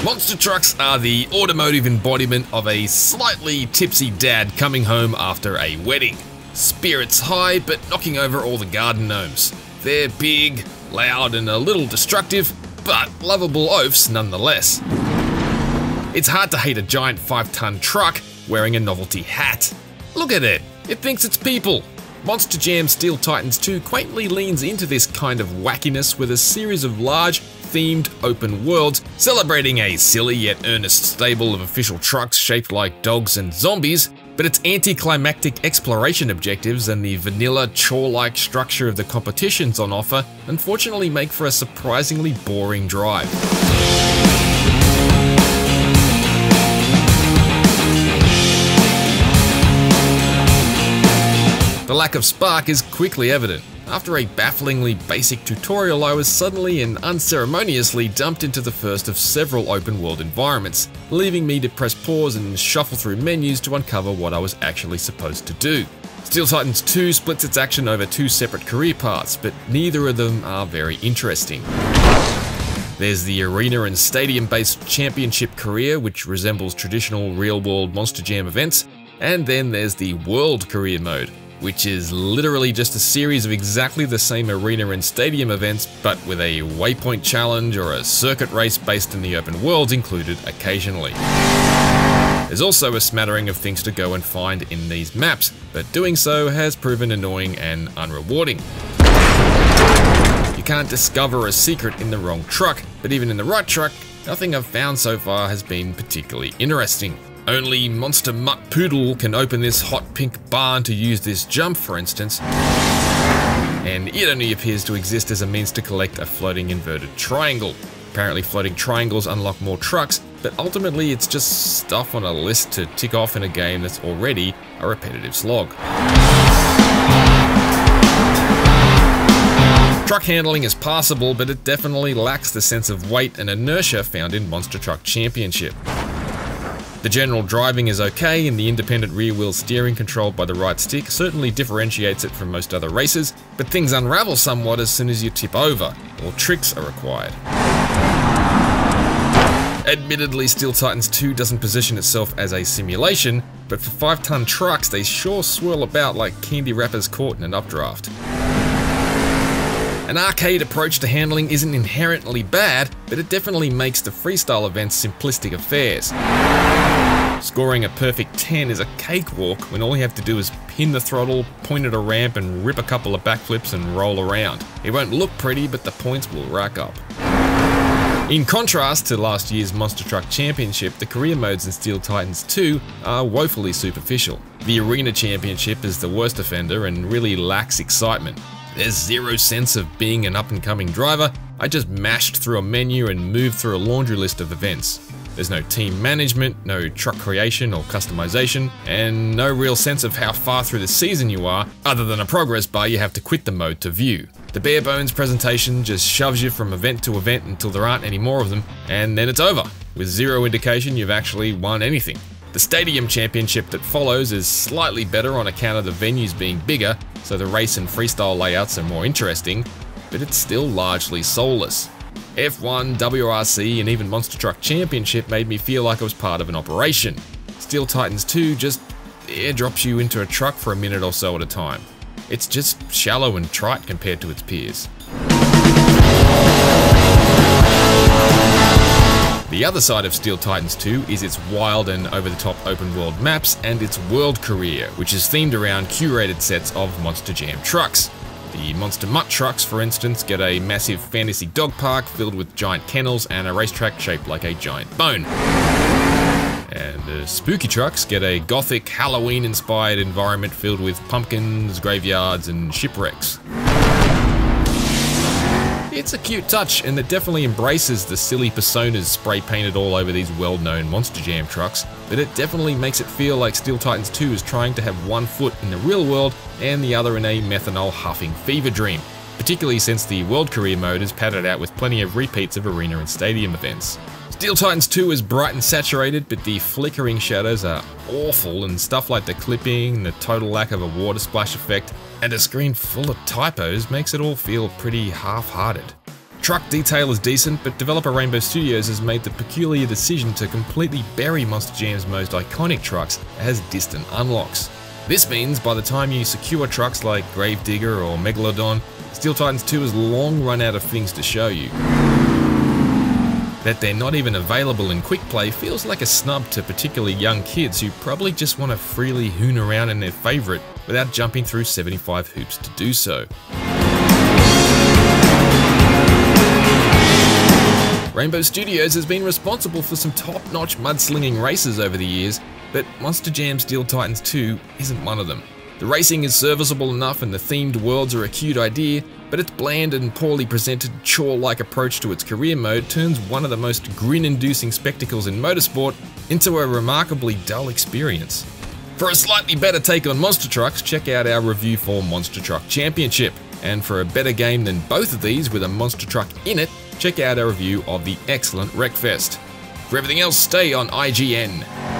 Monster trucks are the automotive embodiment of a slightly tipsy dad coming home after a wedding. Spirits high, but knocking over all the garden gnomes. They're big, loud, and a little destructive, but lovable oafs nonetheless. It's hard to hate a giant 5-ton truck wearing a novelty hat. Look at it, it thinks it's people. Monster Jam Steel Titans 2 quaintly leans into this kind of wackiness with a series of large, themed open worlds, celebrating a silly yet earnest stable of official trucks shaped like dogs and zombies, but its anticlimactic exploration objectives and the vanilla chore-like structure of the competitions on offer unfortunately make for a surprisingly boring drive. The lack of spark is quickly evident. After a bafflingly basic tutorial, I was suddenly and unceremoniously dumped into the first of several open world environments, leaving me to press pause and shuffle through menus to uncover what I was actually supposed to do. Steel Titans 2 splits its action over 2 separate career paths, but neither of them are very interesting. There's the arena and stadium-based championship career, which resembles traditional real-world Monster Jam events, and then there's the world career mode, which is literally just a series of exactly the same arena and stadium events, but with a waypoint challenge or a circuit race based in the open worlds included occasionally. There's also a smattering of things to go and find in these maps, but doing so has proven annoying and unrewarding. You can't discover a secret in the wrong truck, but even in the right truck, nothing I've found so far has been particularly interesting. Only Monster Mutt Poodle can open this hot pink barn to use this jump, for instance, and it only appears to exist as a means to collect a floating inverted triangle. Apparently floating triangles unlock more trucks, but ultimately it's just stuff on a list to tick off in a game that's already a repetitive slog. Truck handling is passable, but it definitely lacks the sense of weight and inertia found in Monster Truck Championship. The general driving is okay, and the independent rear-wheel steering controlled by the right stick certainly differentiates it from most other races, but things unravel somewhat as soon as you tip over, or tricks are required. Admittedly, Steel Titans 2 doesn't position itself as a simulation, but for 5-ton trucks they sure swirl about like candy wrappers caught in an updraft. An arcade approach to handling isn't inherently bad, but it definitely makes the freestyle events simplistic affairs. Scoring a perfect 10 is a cakewalk when all you have to do is pin the throttle, point at a ramp, and rip a couple of backflips and roll around. It won't look pretty, but the points will rack up. In contrast to last year's Monster Truck Championship, the career modes in Steel Titans 2 are woefully superficial. The Arena Championship is the worst offender and really lacks excitement. There's zero sense of being an up-and-coming driver. I just mashed through a menu and moved through a laundry list of events. There's no team management, no truck creation or customization, and no real sense of how far through the season you are, other than a progress bar you have to quit the mode to view. The bare bones presentation just shoves you from event to event until there aren't any more of them, and then it's over, with zero indication you've actually won anything. The Stadium Championship that follows is slightly better on account of the venues being bigger, so the race and freestyle layouts are more interesting, but it's still largely soulless. F1, WRC, and even Monster Truck Championship made me feel like I was part of an operation. Steel Titans 2 just airdrops you into a truck for a minute or so at a time. It's just shallow and trite compared to its peers. The other side of Steel Titans 2 is its wild and over-the-top open-world maps and its world career, which is themed around curated sets of Monster Jam trucks. The Monster Mutt trucks, for instance, get a massive fantasy dog park filled with giant kennels and a racetrack shaped like a giant bone. And the Spooky trucks get a gothic, Halloween-inspired environment filled with pumpkins, graveyards, and shipwrecks. It's a cute touch, and it definitely embraces the silly personas spray-painted all over these well-known Monster Jam trucks, but it definitely makes it feel like Steel Titans 2 is trying to have one foot in the real world and the other in a methanol-huffing fever dream, particularly since the World Career mode is padded out with plenty of repeats of arena and stadium events. Steel Titans 2 is bright and saturated, but the flickering shadows are awful, and stuff like the clipping, the total lack of a water splash effect, and a screen full of typos makes it all feel pretty half-hearted. Truck detail is decent, but developer Rainbow Studios has made the peculiar decision to completely bury Monster Jam's most iconic trucks as distant unlocks. This means by the time you secure trucks like Gravedigger or Megalodon, Steel Titans 2 has long run out of things to show you. That they're not even available in quick play feels like a snub to particularly young kids who probably just want to freely hoon around in their favourite without jumping through 75 hoops to do so. Rainbow Studios has been responsible for some top-notch mudslinging races over the years, but Monster Jam Steel Titans 2 isn't one of them. The racing is serviceable enough and the themed worlds are a cute idea, but its bland and poorly presented chore-like approach to its career mode turns one of the most grin-inducing spectacles in motorsport into a remarkably dull experience. For a slightly better take on monster trucks, check out our review for Monster Truck Championship. And for a better game than both of these with a monster truck in it, check out our review of the excellent Wreckfest. For everything else, stay on IGN.